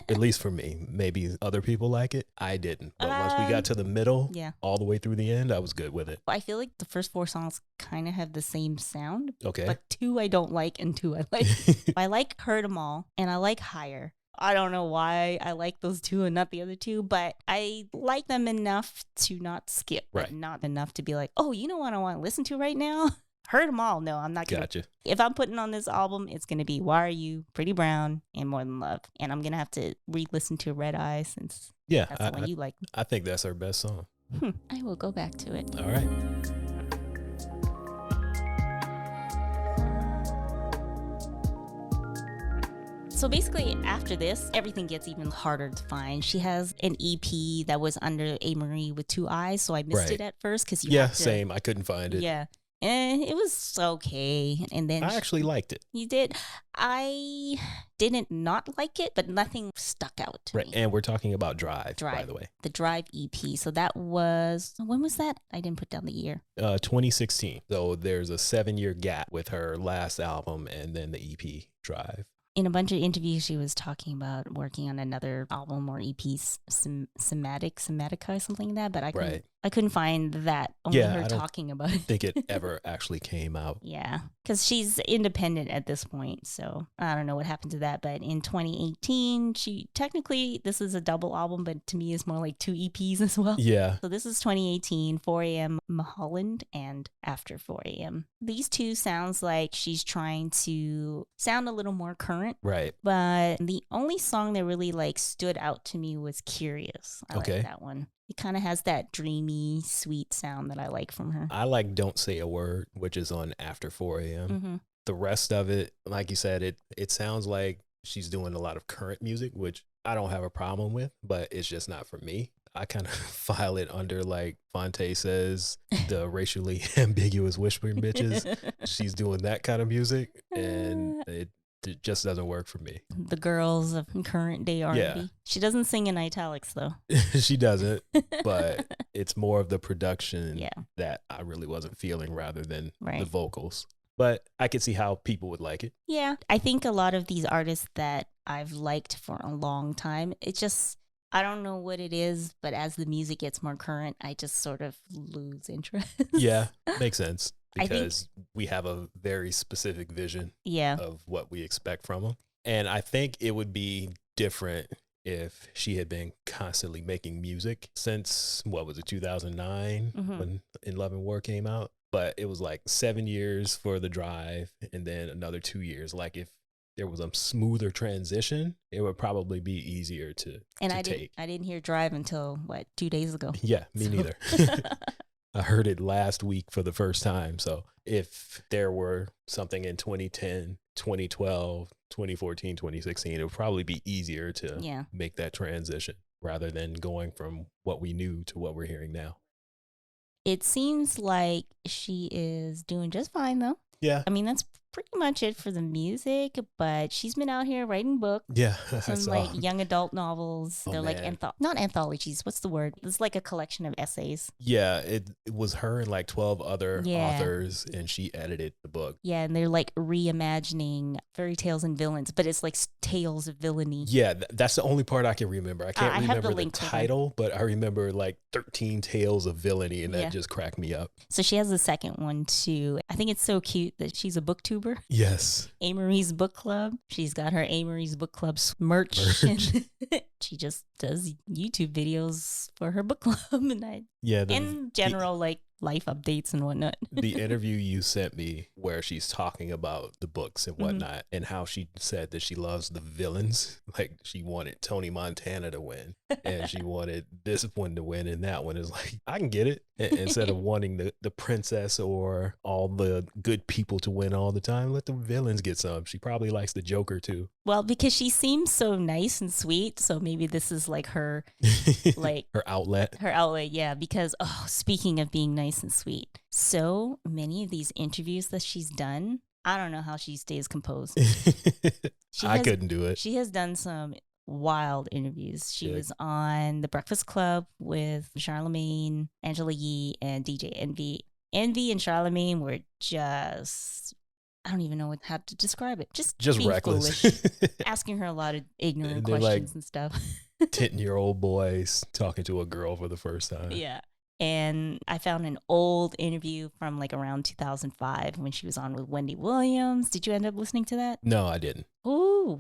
S2: At least for me. Maybe other people like it. I didn't. But once we got to the middle, all the way through the end, I was good with it.
S1: I feel like the first 4 songs kind of have the same sound.
S2: Okay.
S1: But 2 I don't like and 2 I like. I like Heard 'Em All and I like Higher. I don't know why I like those 2 and not the other 2, but I like them enough to not skip, but not enough to be like, oh, you know what I want to listen to right now? Heard 'Em All. No, I'm not going to. If I'm putting on this album, it's going to be Why Are You, Pretty Brown, and More Than Love. And I'm going to have to re-listen to Red Eye since that's the one you like.
S2: I think that's her best song.
S1: I will go back to it.
S2: All right.
S1: So basically, after this, everything gets even harder to find. She has an EP that was under Amerie with 2 eyes, so I missed it at first because
S2: same. I couldn't find it.
S1: Yeah, and it was okay. And then
S2: I actually liked it.
S1: You did. I didn't not like it, but nothing stuck out to me.
S2: And we're talking about Drive, by the way.
S1: The Drive EP. So that was, when was that? I didn't put down the year.
S2: 2016. So there's a 7-year gap with her last album and then the EP Drive.
S1: In a bunch of interviews, she was talking about working on another album or EP, Somatica, something like that. But I couldn't find that. Only her talking about it.
S2: I don't think it ever actually came out.
S1: Yeah, because she's independent at this point. So I don't know what happened to that. But in 2018, technically, this is a double album, but to me, it's more like 2 EPs as well.
S2: Yeah.
S1: So this is 2018, 4 a.m. Mulholland and After 4 a.m. These 2 sounds like she's trying to sound a little more current.
S2: Right.
S1: But the only song that really like stood out to me was Curious. I like that one. It kind of has that dreamy, sweet sound that I like from her.
S2: I like Don't Say a Word, which is on After 4 a.m. The rest of it, like you said, it sounds like she's doing a lot of current music, which I don't have a problem with, but it's just not for me. I kind of file it under like Fonte says, the racially ambiguous whispering bitches. She's doing that kind of music, and it just doesn't work for me.
S1: The girls of current day R&B. Yeah. She doesn't sing in italics though.
S2: She doesn't, but it's more of the production that I really wasn't feeling rather than the vocals. But I could see how people would like it.
S1: Yeah. I think a lot of these artists that I've liked for a long time, I don't know what it is, but as the music gets more current, I just sort of lose interest.
S2: Yeah, makes sense. Because we have a very specific vision of what we expect from them. And I think it would be different if she had been constantly making music since, 2009 when In Love and War came out. But it was like 7 years for the Drive and then another 2 years. Like if there was a smoother transition, it would probably be easier to take.
S1: I didn't hear Drive until, 2 days ago?
S2: Yeah, me neither. I heard it last week for the first time. So if there were something in 2010, 2012, 2014, 2016, it would probably be easier to make that transition. rather than going from what we knew to what we're hearing now.
S1: It seems like she is doing just fine, though.
S2: Yeah.
S1: I mean, that's pretty much it for the music, but she's been out here writing books.
S2: Yeah.
S1: Some like young adult novels.
S2: Oh,
S1: They're like not anthologies. What's the word? It's like a collection of essays.
S2: Yeah, it was her and like 12 other authors, and she edited the book.
S1: Yeah, and they're like reimagining fairy tales and villains, but it's like tales of villainy.
S2: Yeah, that's the only part I can remember. I can't remember the title, but I remember like 13 tales of villainy, and that just cracked me up.
S1: So she has a second one too. I think it's so cute that she's a booktuber.
S2: Yes.
S1: Amerie's Book Club. She's got her Amerie's Book Club merch. She just does YouTube videos for her book club, and in general, like life updates and whatnot.
S2: The interview you sent me where she's talking about the books and whatnot, and how she said that she loves the villains. Like she wanted Tony Montana to win, and she wanted this one to win, and that one is like, I can get it. Instead of wanting the princess or all the good people to win all the time, let the villains get some. She probably likes the Joker too.
S1: Well, because she seems so nice and sweet, so maybe this is like her, like
S2: her outlet. Her outlet,
S1: yeah. Because speaking of being nice and sweet, so many of these interviews that she's done, I don't know how she stays composed.
S2: I couldn't do it.
S1: She has done some wild interviews. She was on The Breakfast Club with Charlemagne, Angela Yee, and DJ Envy. Envy and Charlemagne were just, I don't even know how to describe it. Just being
S2: reckless.
S1: Foolish, asking her a lot of ignorant questions and stuff.
S2: 10-year-old boys talking to a girl for the first time.
S1: Yeah. And I found an old interview from like around 2005 when she was on with Wendy Williams. Did you end up listening to that?
S2: No, I didn't.
S1: Ooh,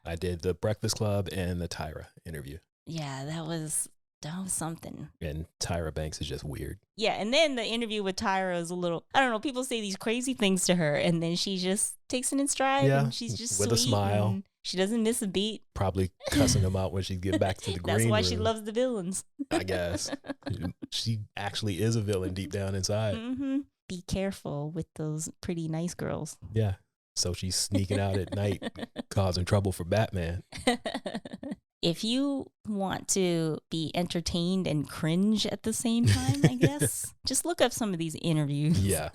S1: I
S2: did the Breakfast Club and the Tyra interview.
S1: Yeah, that was something.
S2: And Tyra Banks is just weird.
S1: Yeah, and then the interview with Tyra is a little, I don't know, people say these crazy things to her, and then she just takes it in stride, and she's just
S2: with a smile.
S1: She doesn't miss a beat.
S2: Probably cussing them out when she get back to the green room.
S1: That's why she loves the villains.
S2: I guess. She actually is a villain deep down inside.
S1: Mm-hmm. Be careful with those pretty nice girls.
S2: Yeah. So she's sneaking out at night, causing trouble for Batman.
S1: If you want to be entertained and cringe at the same time, I guess, just look up some of these interviews.
S2: Yeah.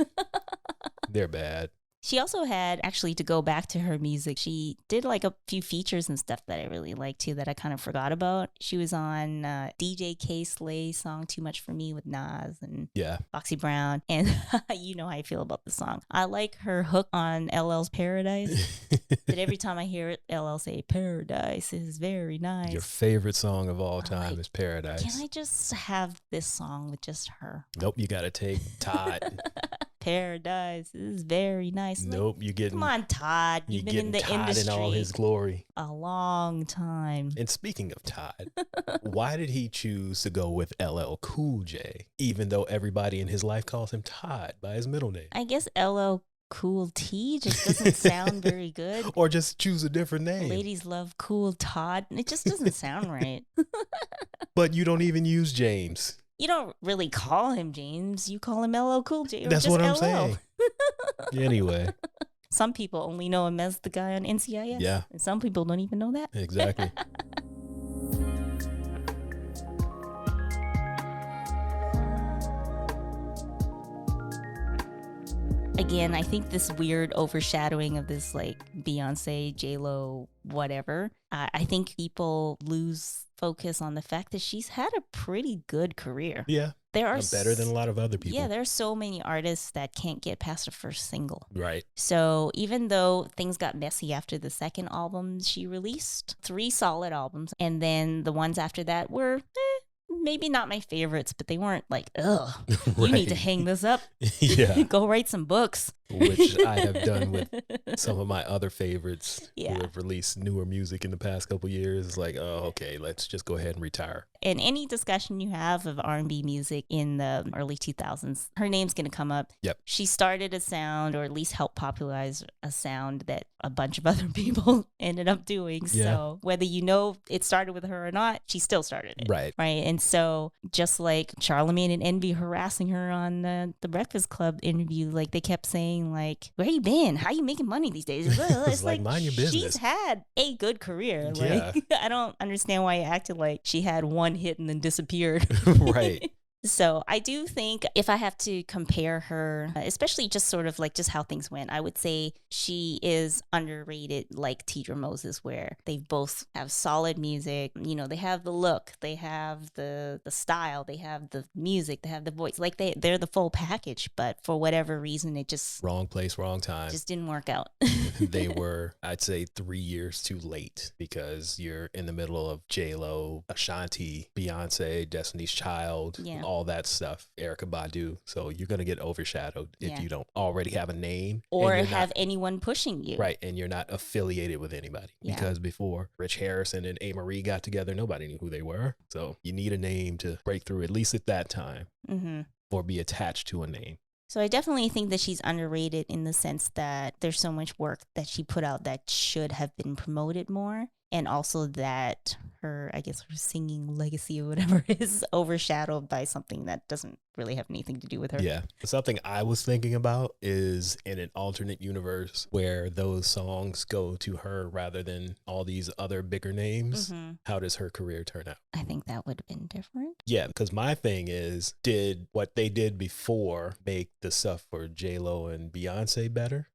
S2: They're bad.
S1: She also had, actually, to go back to her music, she did like a few features and stuff that I really liked too that I kind of forgot about. She was on DJ K Slay's song Too Much For Me with Nas and Foxy Brown. And you know how I feel about the song. I like her hook on LL's Paradise. That every time I hear it, LL say, Paradise is very nice.
S2: Your favorite song of all time is Paradise.
S1: Can I just have this song with just her?
S2: Nope, you got to take Todd.
S1: Paradise is very nice.
S2: Nope,
S1: like,
S2: you're getting.
S1: Come on, Todd. You've been in the
S2: Todd
S1: industry
S2: in all his glory
S1: a long time.
S2: And speaking of Todd, why did he choose to go with LL Cool J, even though everybody in his life calls him Todd by his middle name?
S1: I guess LL Cool T just doesn't sound very good.
S2: Or just choose a different name.
S1: Ladies love Cool Todd. It just doesn't sound right.
S2: But you don't even use James.
S1: You don't really call him James. You call him LL Cool J. Or
S2: That's
S1: just
S2: what I'm
S1: LL.
S2: saying. Anyway.
S1: Some people only know him as the guy on NCIS.
S2: Yeah.
S1: And some people don't even know that.
S2: Exactly.
S1: Again, I think this weird overshadowing of this like Beyonce, J-Lo, whatever, I think people lose focus on the fact that she's had a pretty good career.
S2: Yeah.
S1: There are
S2: better than a lot of other people.
S1: Yeah, there are so many artists that can't get past a first single.
S2: Right.
S1: So even though things got messy after the second album, she released 3 solid albums. And then the ones after that were maybe not my favorites, but they weren't like, ugh, you need to hang this up.
S2: Yeah.
S1: Go write some books.
S2: Which I have done with some of my other favorites who
S1: Yeah.
S2: have released newer music in the past couple years. It's like, oh, okay, let's just go ahead and retire.
S1: And any discussion you have of R&B music in the early 2000s, her name's going to come up.
S2: Yep.
S1: She started a sound, or at least helped popularize a sound that a bunch of other people ended up doing.
S2: Yeah.
S1: So whether you know it started with her or not, she still started it.
S2: Right.
S1: Right. And so just like Charlemagne and Envy harassing her on the Breakfast Club interview, like they kept saying being like, where you been? How you making money these days? It's
S2: like, mind your business.
S1: She's had a good career.
S2: Yeah.
S1: Like, I don't understand why you acted like she had one hit and then disappeared.
S2: Right.
S1: So I do think if I have to compare her, especially just sort of like just how things went, I would say she is underrated like Tidra Moses, where they both have solid music. You know, they have the look, they have the style, they have the music, they have the voice. Like they're the full package, but for whatever reason, it just
S2: wrong place, wrong time.
S1: Just didn't work out.
S2: They were, I'd say, 3 years too late, because you're in the middle of J-Lo, Ashanti, Beyonce, Destiny's Child, all that stuff, Erykah Badu. So you're going to get overshadowed if you don't already have a name.
S1: Or have anyone pushing you.
S2: Right. And you're not affiliated with anybody.
S1: Yeah.
S2: Because before Rich Harrison and Amerie got together, nobody knew who they were. So you need a name to break through, at least at that time, or be attached to a name.
S1: So I definitely think that she's underrated in the sense that there's so much work that she put out that should have been promoted more. And also that her singing legacy or whatever is overshadowed by something that doesn't really have anything to do with her.
S2: Yeah. Something I was thinking about is in an alternate universe where those songs go to her rather than all these other bigger names. How does her career turn out?
S1: I think that would have been different.
S2: Yeah, because my thing is, did what they did before make the stuff for J-Lo and Beyonce better?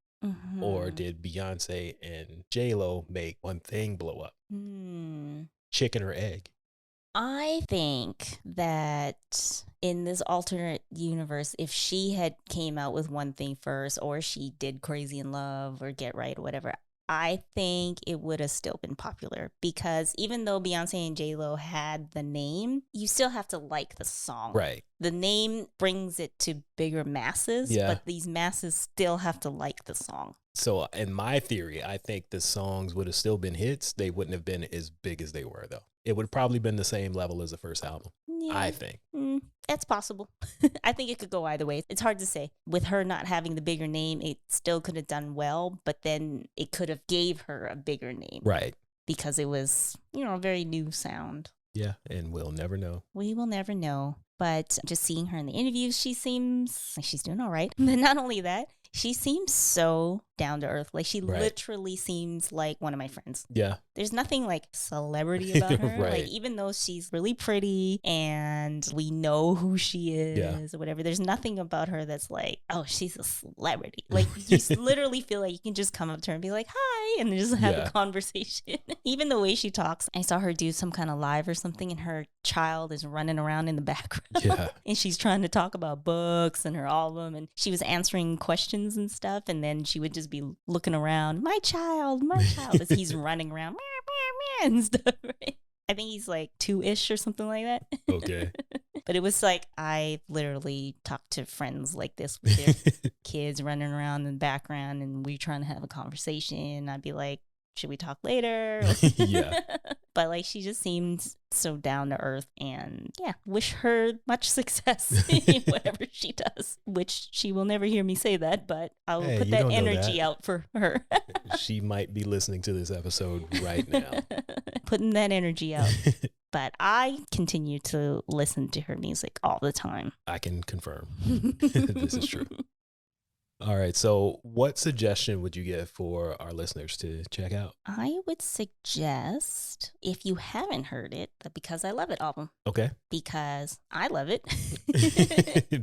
S2: Or did Beyonce and J-Lo make one thing blow up? Chicken or egg?
S1: I think that in this alternate universe, if she had came out with one thing first, or she did Crazy in Love or Get Right or whatever, I think it would have still been popular, because even though Beyonce and J-Lo had the name, you still have to like the song.
S2: Right.
S1: The name brings it to bigger masses, but these masses still have to like the song.
S2: So in my theory, I think the songs would have still been hits. They wouldn't have been as big as they were, though. It would have probably been the same level as the first album, I think.
S1: That's possible. I think it could go either way. It's hard to say. With her not having the bigger name, it still could have done well, but then it could have gave her a bigger name.
S2: Right.
S1: Because it was, a very new sound.
S2: Yeah, and we'll never know.
S1: We will never know. But just seeing her in the interviews, she seems like she's doing all right. But not only that, she seems so down to earth. Like she literally seems like one of my friends.
S2: Yeah.
S1: There's nothing like celebrity about her.
S2: Right.
S1: Like even though she's really pretty and we know who she is or whatever, there's nothing about her that's like, oh, she's a celebrity. Like you literally feel like you can just come up to her and be like, hi, and just have a conversation. Even the way she talks. I saw her do some kind of live or something and her child is running around in the background.
S2: Yeah.
S1: And she's trying to talk about books and her album, and she was answering questions and stuff, and then she would just be looking around, my child, as he's running around meow, meow, meow, and stuff, right? I think he's like 2-ish or something like that.
S2: Okay.
S1: But it was like, I literally talked to friends like this with their kids running around in the background, and we trying to have a conversation. I'd be like, should we talk later?
S2: Yeah.
S1: But like she just seems so down to earth, and wish her much success in whatever she does, which she will never hear me say that, but I'll put that energy out for her.
S2: She might be listening to this episode right now.
S1: Putting that energy out. But I continue to listen to her music all the time.
S2: I can confirm. This is true. All right. So what suggestion would you give for our listeners to check out?
S1: I would suggest, if you haven't heard it, the Because I Love It album.
S2: Okay.
S1: Because I love it.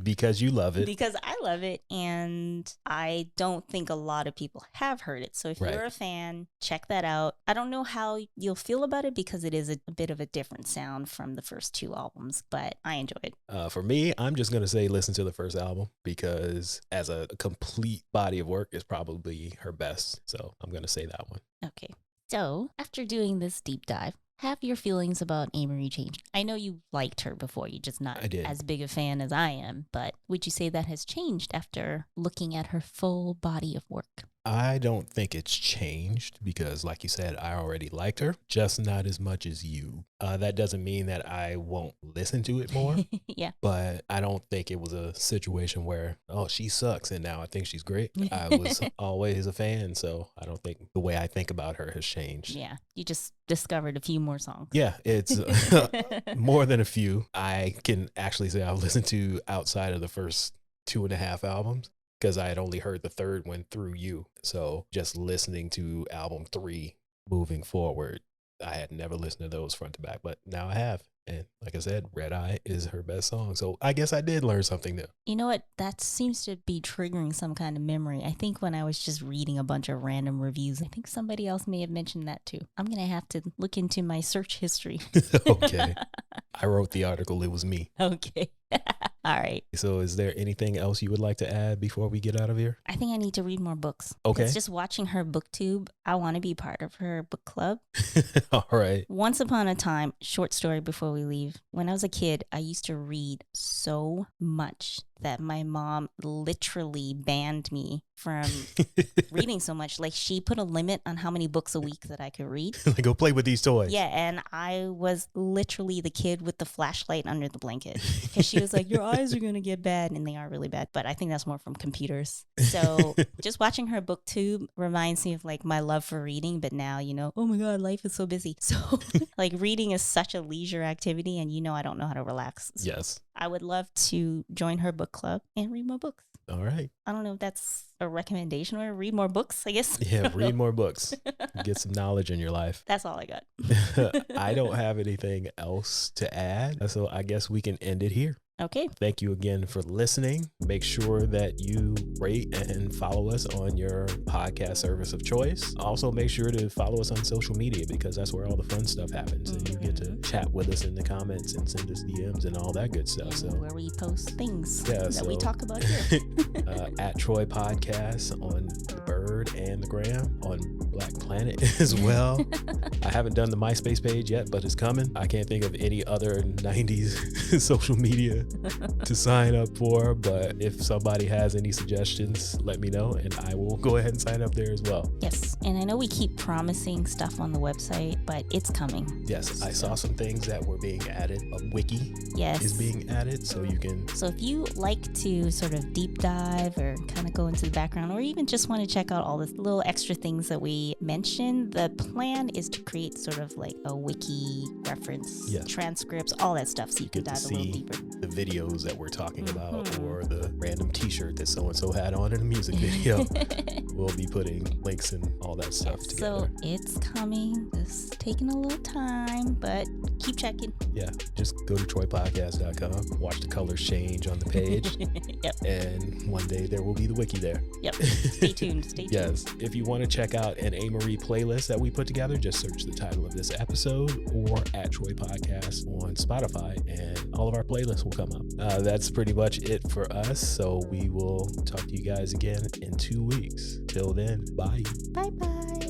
S2: Because you love it.
S1: Because I love it. And I don't think a lot of people have heard it. So if you're a fan, check that out. I don't know how you'll feel about it because it is a bit of a different sound from the first 2 albums, but I enjoy it.
S2: For me, I'm just going to say listen to the first album, because as a complete body of work is probably her best. So I'm going to say that one.
S1: Okay. So after doing this deep dive, have your feelings about Amerie changed? I know you liked her before. You're just not as big a fan as I am. But would you say that has changed after looking at her full body of work?
S2: I don't think it's changed because, like you said, I already liked her, just not as much as you. That doesn't mean that I won't listen to it more.
S1: Yeah.
S2: But I don't think it was a situation where, oh, she sucks and now I think she's great. I was always a fan, so I don't think the way I think about her has changed.
S1: Yeah. You just discovered a few more songs.
S2: Yeah, it's more than a few. I can actually say I've listened to outside of the first 2.5 albums. because I had only heard the third one through you. So just listening to album 3 moving forward, I had never listened to those front to back, but now I have. And like I said, Red Eye is her best song. So I guess I did learn something new.
S1: You know what? That seems to be triggering some kind of memory. I think when I was just reading a bunch of random reviews, I think somebody else may have mentioned that too. I'm going to have to look into my search history.
S2: Okay. I wrote the article. It was me.
S1: Okay. All right.
S2: So is there anything else you would like to add before we get out of here?
S1: I think I need to read more books.
S2: Okay.
S1: It's just watching her booktube. I want to be part of her book club.
S2: All right.
S1: Once upon a time, short story before we leave. When I was a kid, I used to read so much that my mom literally banned me from reading so much. Like, she put a limit on how many books a week that I could read.
S2: Like, go play with these toys.
S1: Yeah, and I was literally the kid with the flashlight under the blanket because she was like, your eyes are going to get bad, and they are really bad. But I think that's more from computers. So just watching her booktube reminds me of like my love for reading. But now, oh my God, life is so busy. So like reading is such a leisure activity, and I don't know how to relax. So
S2: yes.
S1: I would love to join her book club and read more books.
S2: All right.
S1: I don't know if that's a recommendation or read more books, I guess.
S2: Yeah, read more books. Get some knowledge in your life.
S1: That's all I got.
S2: I don't have anything else to add, so I guess we can end it here.
S1: Okay.
S2: Thank you again for listening. Make sure that you rate and follow us on your podcast service of choice. Also, make sure to follow us on social media because that's where all the fun stuff happens. And you get to chat with us in the comments and send us DMs and all that good stuff.
S1: And
S2: So
S1: where we post things that we talk about here.
S2: At Troy Podcast on the Bird and the Gram, on Black Planet as well. I haven't done the MySpace page yet, but it's coming. I can't think of any other 90s social media to sign up for, but if somebody has any suggestions, let me know and I will go ahead and sign up there as well.
S1: Yes, and I know we keep promising stuff on the website, but it's coming.
S2: Yes, I saw some things that were being added. A wiki is being added, so you can...
S1: So if you like to sort of deep dive or kind of go into the background, or even just want to check out all the little extra things that we mentioned, the plan is to create sort of like a wiki reference, transcripts, all that stuff, so you can dive a little deeper.
S2: The videos that we're talking about, or the random t-shirt that so-and-so had on in a music video. We'll be putting links and all that stuff together.
S1: So it's coming. It's taking a little time, but keep checking.
S2: Yeah, just go to troypodcast.com, watch the colors change on the page.
S1: Yep.
S2: And one day there will be the wiki there.
S1: Yep. Stay tuned. Stay tuned.
S2: Yes. If you want to check out an Amerie playlist that we put together, just search the title of this episode or at Troy Podcast on Spotify, and all of our playlists will come up. That's pretty much it for us. So we will talk to you guys again in 2 weeks. Till then, bye.
S1: Bye-bye.